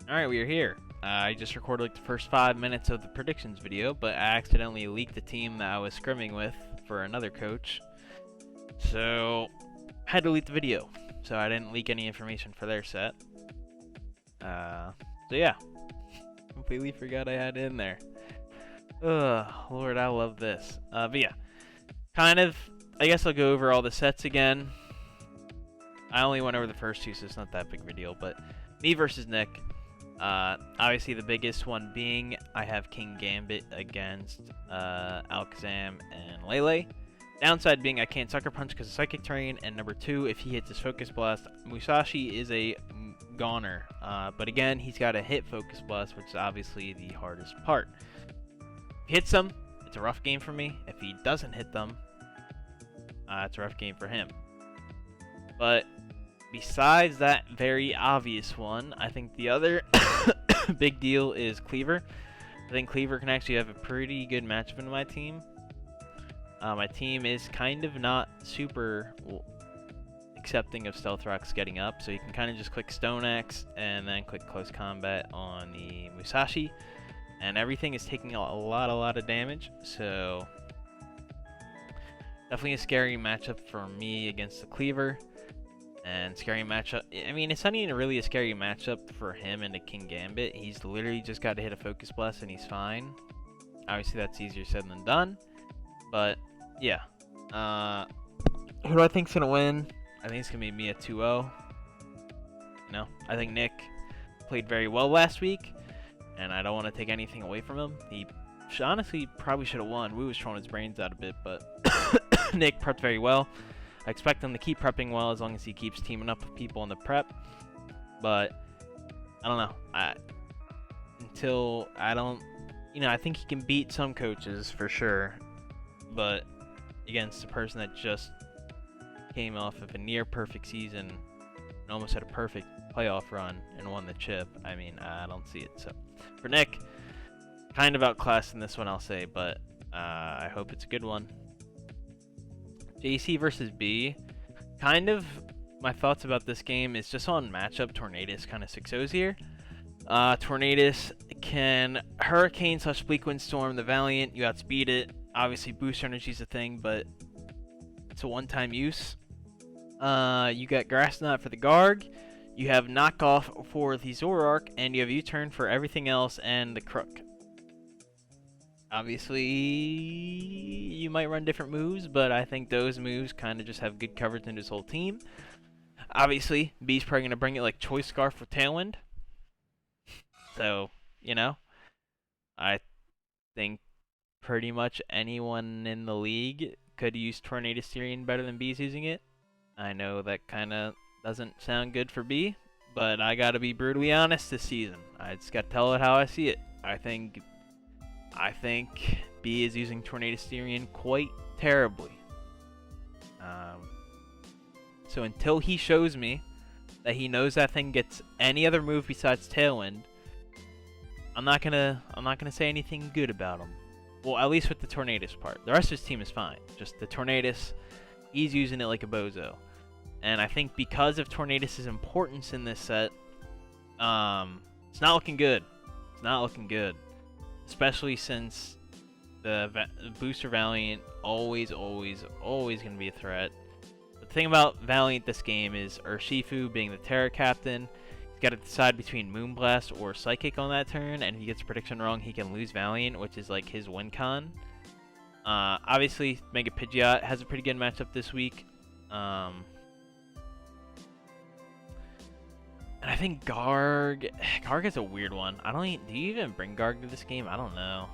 Alright, we are here. I just recorded like the first 5 minutes of the predictions video, but I accidentally leaked the team that I was scrimming with for another coach. So, I had to leak the video. So I didn't leak any information for their set. So yeah. Completely forgot I had it in there. Ugh, Lord, I love this. But yeah. Kind of, I guess I'll go over all the sets again. I only went over the first two, so it's not that big of a deal. But me versus Nick. Obviously the biggest one being I have King Gambit against Alakazam and Lele. Downside being I can't Sucker Punch because of Psychic Terrain, and number 2, if he hits his Focus Blast, Musashi is a goner. But again, he's got to hit Focus Blast, which is obviously the hardest part. If he hits them, it's a rough game for me. If he doesn't hit them, it's a rough game for him. But besides that very obvious one, I think the other big deal is Cleaver. I think Cleaver can actually have a pretty good matchup in my team. My team is kind of not super accepting of Stealth Rocks getting up, so you can kind of just click Stone Axe and then click Close Combat on the Musashi, and everything is taking a lot of damage, so definitely a scary matchup for me against the Cleaver. And scary matchup, I mean, it's not even really a scary matchup for him and the King Gambit. He's literally just got to hit a Focus Blast and he's fine. Obviously that's easier said than done, but yeah. Who do I think's gonna win? I think it's gonna be me at 2-0. No, I think Nick played very well last week, and I don't want to take anything away from him. He honestly probably should have won. We was throwing his brains out a bit, but Nick prepped very well. I expect him to keep prepping well as long as he keeps teaming up with people in the prep. But I don't know. I think he can beat some coaches for sure. But against a person that just came off of a near perfect season and almost had a perfect playoff run and won the chip, I mean, I don't see it. So for Nick, kind of outclassed in this one, I'll say, but I hope it's a good one. JC versus B. Kind of my thoughts about this game is just on matchup. Tornadus kind of 6-0s here. Tornadus can Hurricane / Bleak Wind Storm the Valiant. You outspeed it. Obviously, booster energy is a thing, but it's a one-time use. You got Grass Knot for the Garg. You have Knockoff for the Zoroark, and you have U-Turn for everything else and the Crook. Obviously, you might run different moves, but I think those moves kind of just have good coverage in his whole team. Obviously, B's probably going to bring it like Choice Scarf with Tailwind. So, you know, I think pretty much anyone in the league could use Tornado Styrian better than B's using it. I know that kind of doesn't sound good for B, but I got to be brutally honest this season. I just got to tell it how I see it. I think B is using Tornado Styrian quite terribly. So until he shows me that he knows that thing gets any other move besides Tailwind, I'm not gonna say anything good about him. Well, at least with the Tornadus part. The rest of his team is fine. Just the Tornadus, he's using it like a bozo. And I think because of Tornadus' importance in this set, it's not looking good. It's not looking good. Especially since the Booster Valiant always going to be a threat. But the thing about Valiant this game is Urshifu being the Terra Captain. He's got to decide between Moonblast or Psychic on that turn, and if he gets a prediction wrong, he can lose Valiant, which is like his win con. Obviously, Mega Pidgeot has a pretty good matchup this week. And I think Garg is a weird one. Do you even bring Garg to this game? I don't know.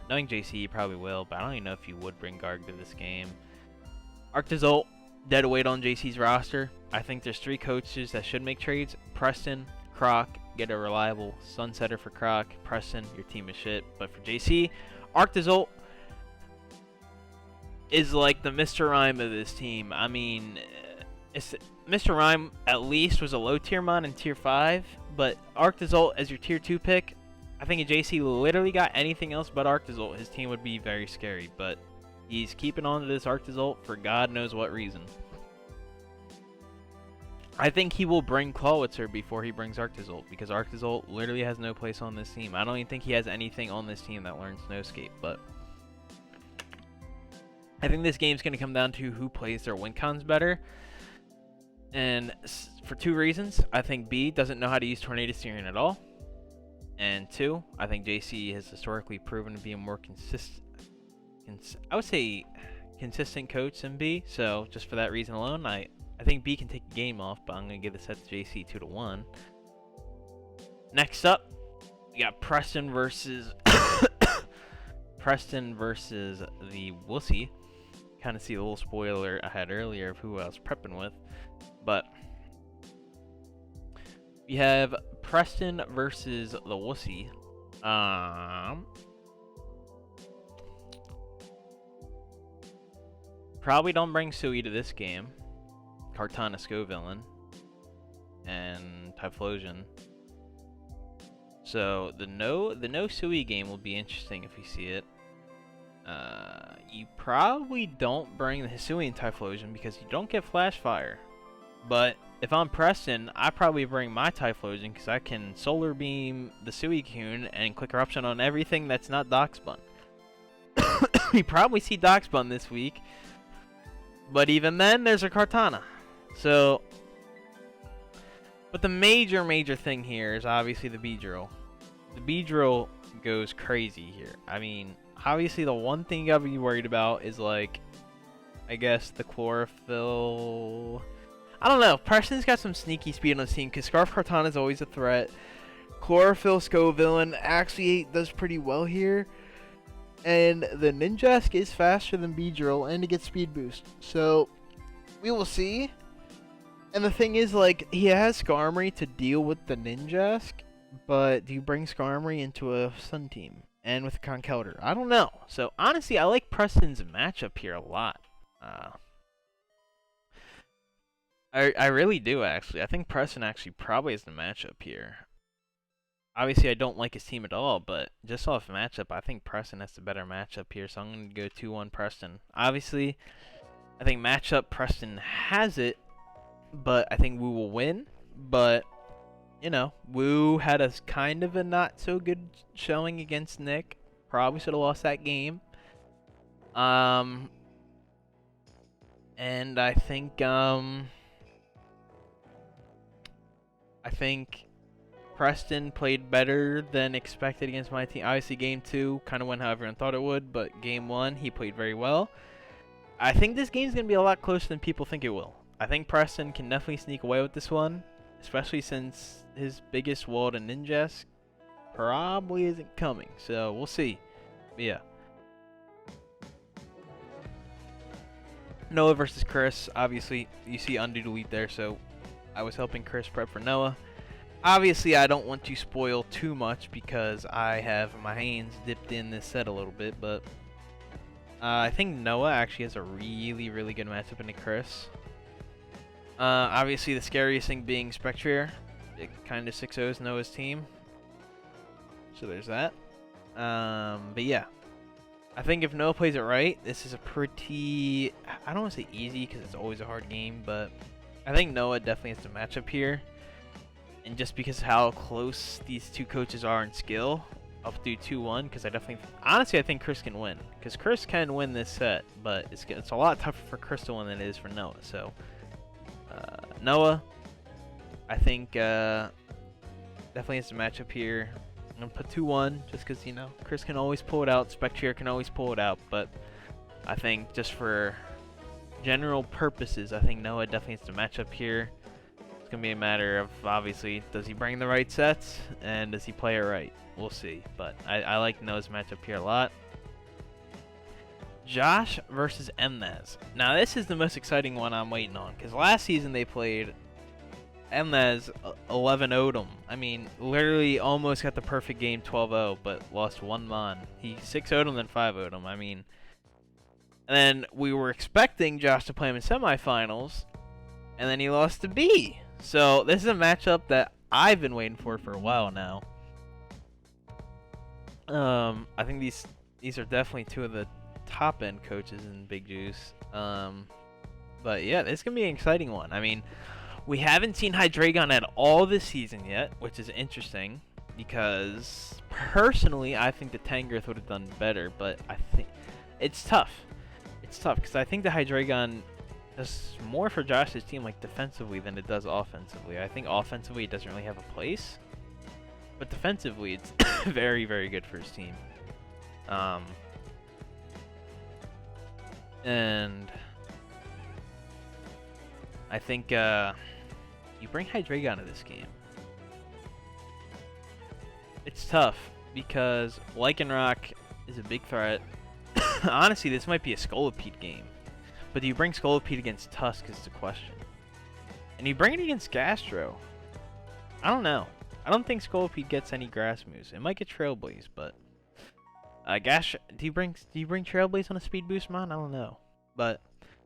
Knowing JC, you probably will, but I don't even know if you would bring Garg to this game. Arctozolt, dead weight on JC's roster. I think there's 3 coaches that should make trades. Preston, Croc, get a reliable Sunsetter for Croc. Preston, your team is shit. But for JC, Arctozolt is like the Mr. Rhyme of this team. I mean, Mr. Rhyme at least was a low tier mon in tier 5, but Arctozolt as your tier 2 pick, I think if JC literally got anything else but Arctozolt, his team would be very scary, but he's keeping on to this Arctozolt for God knows what reason. I think he will bring Clawitzer before he brings Arctizolt, because Arctizolt literally has no place on this team. I don't even think he has anything on this team that learns Snowscape, but I think this game's going to come down to who plays their win cons better. And for two reasons. I think B doesn't know how to use Tornado Steering at all. And two, I think JC has historically proven to be a more consistent coach than B. So just for that reason alone, I think B can take a game off, but I'm going to give the set to JC 2-1. Next up, we got Preston versus Preston versus the Wussy. Kind of see a little spoiler I had earlier of who I was prepping with. But we have Preston versus the Wussy. Probably don't bring Sui to this game. Kartana Scovillain and Typhlosion. So the no Sui game will be interesting if you see it. You probably don't bring the Hisuian Typhlosion because you don't get Flash Fire. But if I'm Preston, I probably bring my Typhlosion because I can Solar Beam the Suicune and Quick Eruption on everything that's not Darkspun. You probably see Darkspun this week. But even then, there's a Kartana. So, but the major thing here is obviously the Beedrill. The Beedrill goes crazy here. I mean, obviously the one thing you gotta be worried about is, like, I guess the Chlorophyll. I don't know. Preston's got some sneaky speed on his team because Scarf Kartana is always a threat. Chlorophyll Scovillain actually does pretty well here. And the Ninjask is faster than Beedrill and it gets speed boost. So, we will see. And the thing is, like, he has Skarmory to deal with the Ninjask. But do you bring Skarmory into a Sun team? And with Conkeldurr? I don't know. So, honestly, I like Preston's matchup here a lot. I really do, actually. I think Preston actually probably is the matchup here. Obviously, I don't like his team at all, but just off matchup, I think Preston has the better matchup here, so I'm going to go 2-1 Preston. Obviously, I think matchup Preston has it, but I think Woo will win. But, you know, Woo had a kind of a not-so-good showing against Nick. Probably should have lost that game. And I think Preston played better than expected against my team. Obviously, Game 2 kind of went how everyone thought it would, but Game 1, he played very well. I think this game's going to be a lot closer than people think it will. I think Preston can definitely sneak away with this one, especially since his biggest wall to Ninjask probably isn't coming. So, we'll see. But yeah. Noah versus Chris. Obviously, you see undo delete there, so I was helping Chris prep for Noah. Obviously, I don't want to spoil too much because I have my hands dipped in this set a little bit, but I think Noah actually has a really good matchup into Chris. Obviously, the scariest thing being Spectrier. It kind of 6-0s Noah's team. So there's that. But yeah. I think if Noah plays it right, this is a pretty, I don't want to say easy because it's always a hard game, but I think Noah definitely has the matchup here. And just because of how close these two coaches are in skill, I'll do 2-1 because I definitely, honestly, I think Chris can win. Because Chris can win this set, but it's a lot tougher for Chris to win than it is for Noah. So, Noah, I think definitely has the matchup here. I'm going to put 2-1 just because, you know, Chris can always pull it out. Spectrier can always pull it out. But I think just for general purposes, I think Noah definitely has the matchup here. It's going to be a matter of, obviously, does he bring the right sets? And does he play it right? We'll see. But I like Noah's matchup here a lot. Josh versus Mnez. Now, this is the most exciting one I'm waiting on. Because last season they played Mnez 11-0'd him. I mean, literally almost got the perfect game 12-0, but lost one Mon. He 6-0'd him, then 5-0'd him. I mean, and then we were expecting Josh to play him in semifinals, and then he lost to B. So this is a matchup that I've been waiting for a while now. I think these are definitely two of the top end coaches in Big Juice. But yeah, this is gonna be an exciting one. I mean, We haven't seen Hydreigon at all this season yet, which is interesting because personally I think the Tangrowth would have done better, but I think it's tough. It's tough because I think the Hydreigon does more for Josh's team like defensively than it does offensively. I think offensively it doesn't really have a place, but defensively it's very, very good for his team. And I think you bring Hydreigon to this game. It's tough because Lycanroc is a big threat. Honestly, this might be a Scolipede game. But do you bring Scolipede against Tusk is the question. And you bring it against Gastro. I don't know. I don't think Scolipede gets any grass moves. It might get Trailblaze, but do you bring Trailblaze on a speed boost mod? I don't know. But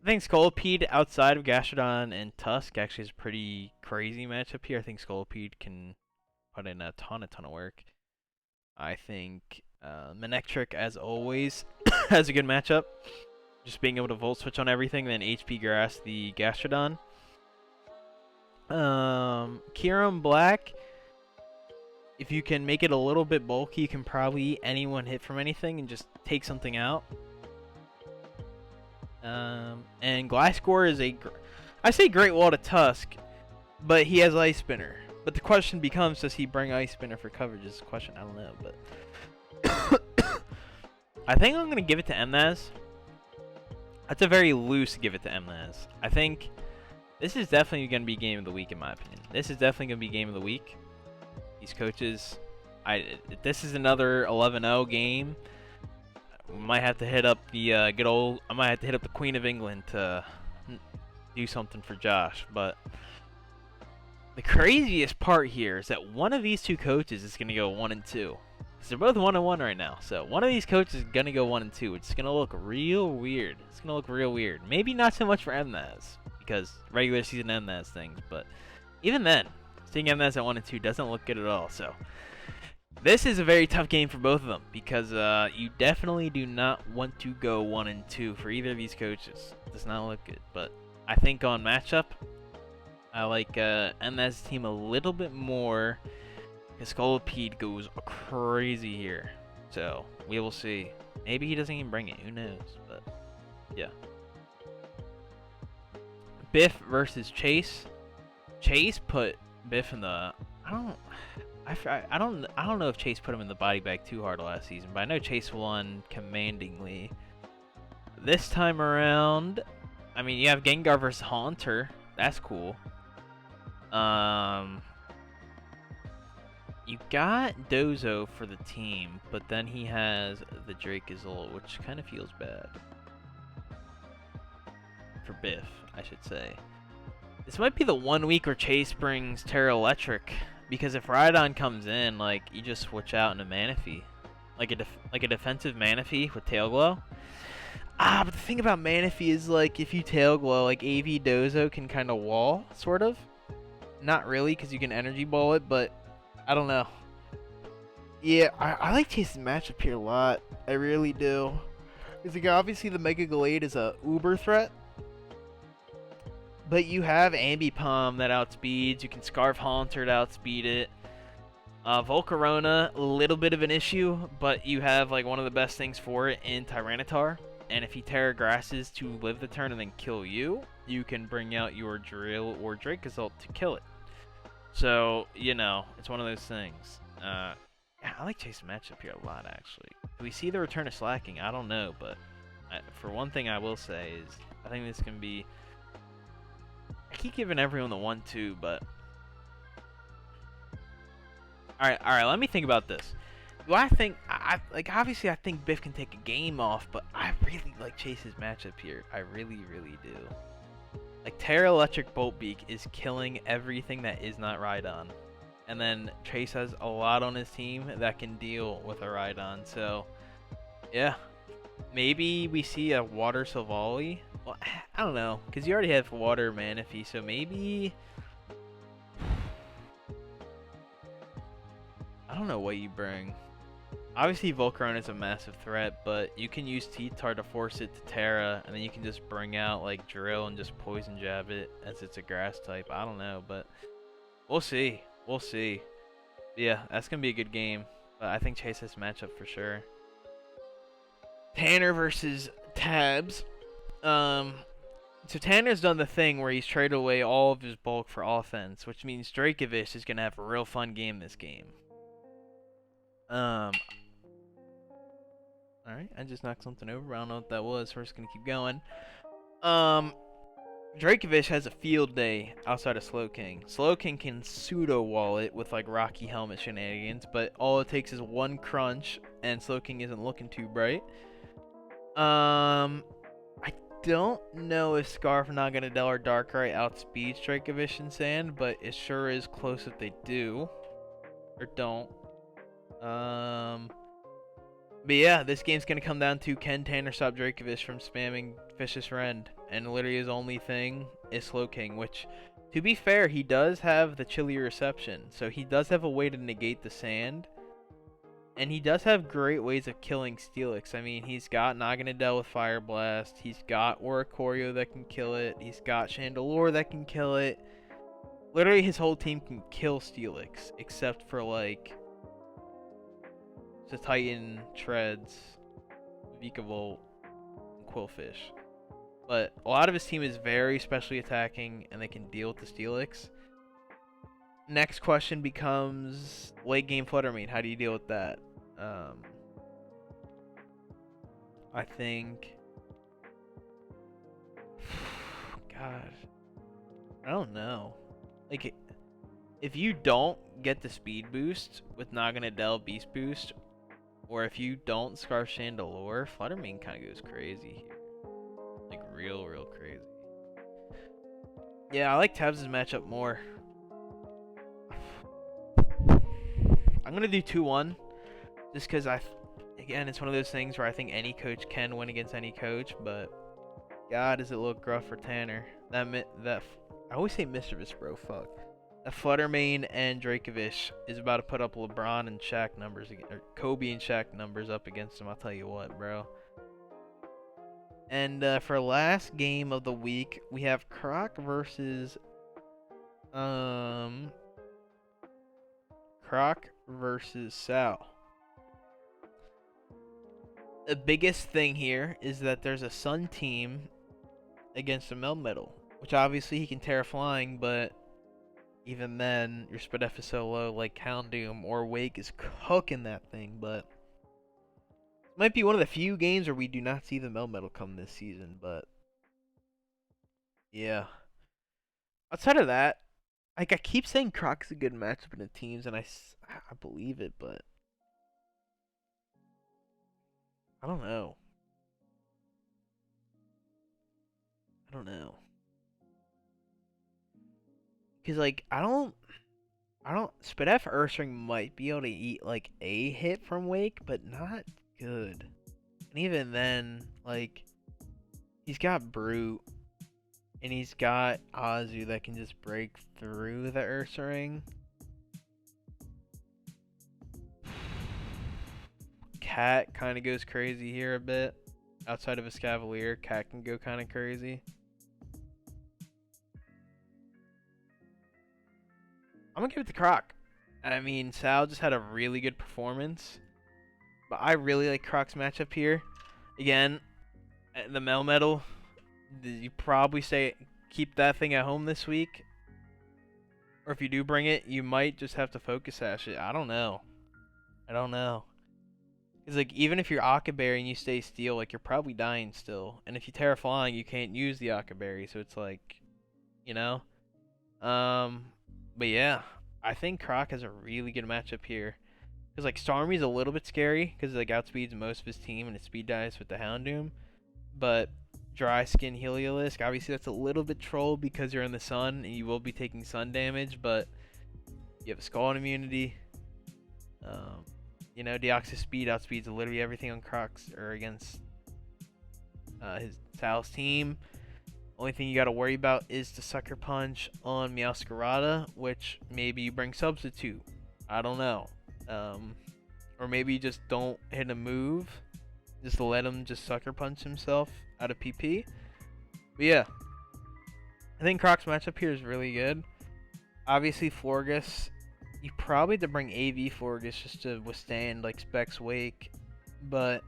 I think Scolipede outside of Gastrodon and Tusk actually is a pretty crazy matchup here. I think Scolipede can put in a ton of work. I think Manectric, as always, has a good matchup. Just being able to Volt Switch on everything, then HP Grass the Gastrodon. Kyurem Black, if you can make it a little bit bulky, you can probably eat anyone hit from anything and just take something out. And Gliscor is I say Great Wall to Tusk, but he has Ice Spinner. But the question becomes, does he bring Ice Spinner for coverage is the question. I don't know, but I think I'm going to give it to Mnaz. That's a very loose give it to Mnaz. I think this is definitely going to be game of the week in my opinion. This is definitely going to be game of the week. These coaches, this is another 11-0 game. We might have to hit up the I might have to hit up the Queen of England to do something for Josh. But the craziest part here is that one of these two coaches is going to go 1-2. Because they're both 1-1 right now. So one of these coaches is going to go 1-2. It's going to look real weird. It's going to look real weird. Maybe not so much for Mnaz, because regular season Mnaz things. But even then, seeing Mnaz at 1-2 doesn't look good at all. So this is a very tough game for both of them, because you definitely do not want to go 1-2 for either of these coaches. It does not look good. But I think on matchup, I like Mnaz's team a little bit more. Scolipede goes crazy here. So we will see. Maybe he doesn't even bring it. Who knows? But yeah. Biff versus Chase. Chase put Biff in the I don't know if Chase put him in the body bag too hard last season, but I know Chase won commandingly. This time around, I mean, you have Gengar versus Haunter. That's cool. You got Dozo for the team, but then he has the Dracozolt, which kind of feels bad. For Biff, I should say. This might be the 1 week where Chase brings Terra Electric, because if Rhydon comes in, like, you just switch out into Manaphy. Like a defensive Manaphy with Tail Glow. But the thing about Manaphy is, like, if you Tail Glow, like, AV Dozo can kind of wall, sort of. Not really, because you can Energy Ball it, but I don't know. Yeah, I like Chase's matchup here a lot. I really do. Because, like, obviously the Mega Gallade is a uber threat. But you have Ambipom that outspeeds. You can Scarf Haunter to outspeed it. Volcarona, a little bit of an issue, but you have like one of the best things for it in Tyranitar. And if he Terra Grasses to live the turn and then kill you, you can bring out your Drill or Dracozolt to kill it. So, you know, it's one of those things. Yeah, I like Chase's matchup here a lot, actually. Do we see the return of Slacking? I don't know, but for one thing I will say is I think this can be... I keep giving everyone the 1-2, but... Alright, let me think about this. Do I think... like, obviously I think Biff can take a game off, but I really like Chase's matchup here. I really, really do. Like, Terra Electric Bolt Beak is killing everything that is not Rhydon. And then Chase has a lot on his team that can deal with a Rhydon. So, yeah. Maybe we see a Water Silvally. Well, I don't know. Because you already have Water Manaphy. So maybe... I don't know what you bring. Obviously, Volcarona is a massive threat, but you can use T-Tar to force it to Terra, and then you can just bring out like Drill and just Poison Jab it as it's a grass type. I don't know, but we'll see. We'll see. Yeah, that's gonna be a good game. But I think Chase has matchup for sure. Tanner versus Tabs. So Tanner's done the thing where he's traded away all of his bulk for offense, which means Dracovish is gonna have a real fun game this game. Alright, I just knocked something over. I don't know what that was. We're just gonna keep going. Dracovish has a field day outside of Slowking. Slowking can pseudo wall it with like Rocky Helmet shenanigans, but all it takes is one crunch, and Slowking isn't looking too bright. I don't know if Scarf, Naganadel, or Darkrai outspeeds Dracovish and Sand, but it sure is close if they do. Or don't. But yeah, this game's gonna come down to can Tanner stop Dracovish from spamming Vicious Rend, and literally his only thing is Slowking, which, to be fair, he does have the chilly reception, so he does have a way to negate the sand, and he does have great ways of killing Steelix. I mean, he's got Naganadel with Fire Blast, he's got Oricorio that can kill it, he's got Chandelure that can kill it. Literally, his whole team can kill Steelix, except for like the Titan, Treads, Vikavolt, and Quillfish. But a lot of his team is very specially attacking, and they can deal with the Steelix. Next question becomes late game Fluttermane. How do you deal with that? I think... God. I don't know. Like, if you don't get the speed boost with Naganadel Beast Boost, or if you don't Scarf Chandelure, Fluttermane kind of goes crazy here. Like, real crazy. Yeah, I like Tabs' matchup more. I'm going to do 2-1. Just because again, it's one of those things where I think any coach can win against any coach, but God, does it look gruff for Tanner. I always say mischievous, bro. Fuck. That Fluttermane and Dracovish is about to put up LeBron and Shaq numbers, or Kobe and Shaq numbers up against him. I'll tell you what, bro. And for last game of the week, we have Croc versus Sal. The biggest thing here is that there's a Sun team against a Melmetal, which obviously he can Terra Flying, but even then, your SpDef is so low, like Houndoom or Wake is cooking that thing, but it might be one of the few games where we do not see the Melmetal come this season, but yeah. Outside of that, like I keep saying Croc's a good matchup in the teams, and I believe it, but I don't know. Because, like, I don't, SpDef Ursaring might be able to eat, like, a hit from Wake, but not good. And even then, like, he's got Brute, and he's got Azu that can just break through the Ursaring. Cat kind of goes crazy here a bit. Outside of his Cavalier, Cat can go kind of crazy. I'm gonna give it to Croc. I mean, Sal just had a really good performance, but I really like Croc's matchup here. Again, the Melmetal, you probably say keep that thing at home this week, or if you do bring it, you might just have to focus sash it. I don't know. Because, like, even if you're Akaberry and you stay Steel, like, you're probably dying still. And if you Terra Flying, you can't use the Akaberry, so it's like, you know? But yeah, I think Croc has a really good matchup here. Because, like, Starmie's a little bit scary, because it, like, outspeeds most of his team, and it speed dives with the Houndoom. But Dry Skin Heliolisk, obviously that's a little bit troll because you're in the sun, and you will be taking sun damage, but you have a Scald immunity. You know, Deoxys Speed outspeeds literally everything on Croc's or against his Sal's team. Only thing you got to worry about is the Sucker Punch on Meowscarada, which maybe you bring Substitute. I don't know. Or maybe just don't hit a move. Just let him just sucker punch himself out of PP. But yeah, I think Croc's matchup here is really good. Obviously, Florgus, you probably have to bring AV Florgus just to withstand like Specs Wake. But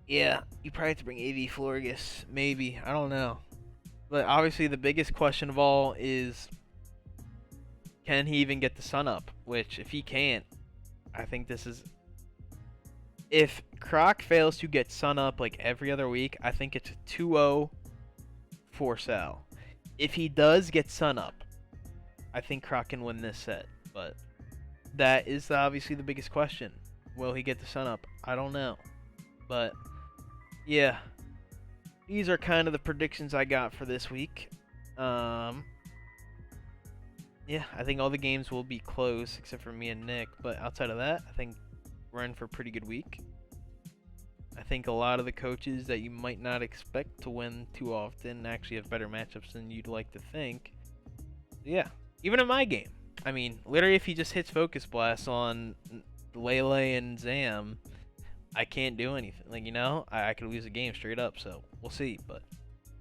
yeah, you probably have to bring AV Florgus. Maybe. I don't know. But obviously, the biggest question of all is, can he even get the sun up? Which, if he can't, I think this is... If Croc fails to get sun up like every other week, I think it's a 2-0 for Sal. If he does get sun up, I think Croc can win this set. But that is obviously the biggest question. Will he get the sun up? I don't know. But yeah, these are kind of the predictions I got for this week. Yeah, I think all the games will be close except for me and Nick. But outside of that, I think we're in for a pretty good week. I think a lot of the coaches that you might not expect to win too often actually have better matchups than you'd like to think. Yeah, even in my game. I mean, literally, if he just hits Focus Blast on Lele and Zam, I can't do anything. Like, you know, I could lose a game straight up. So we'll see. But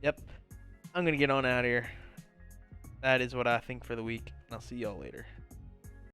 yep, I'm gonna get on out of here. That is what I think for the week. I'll see y'all later.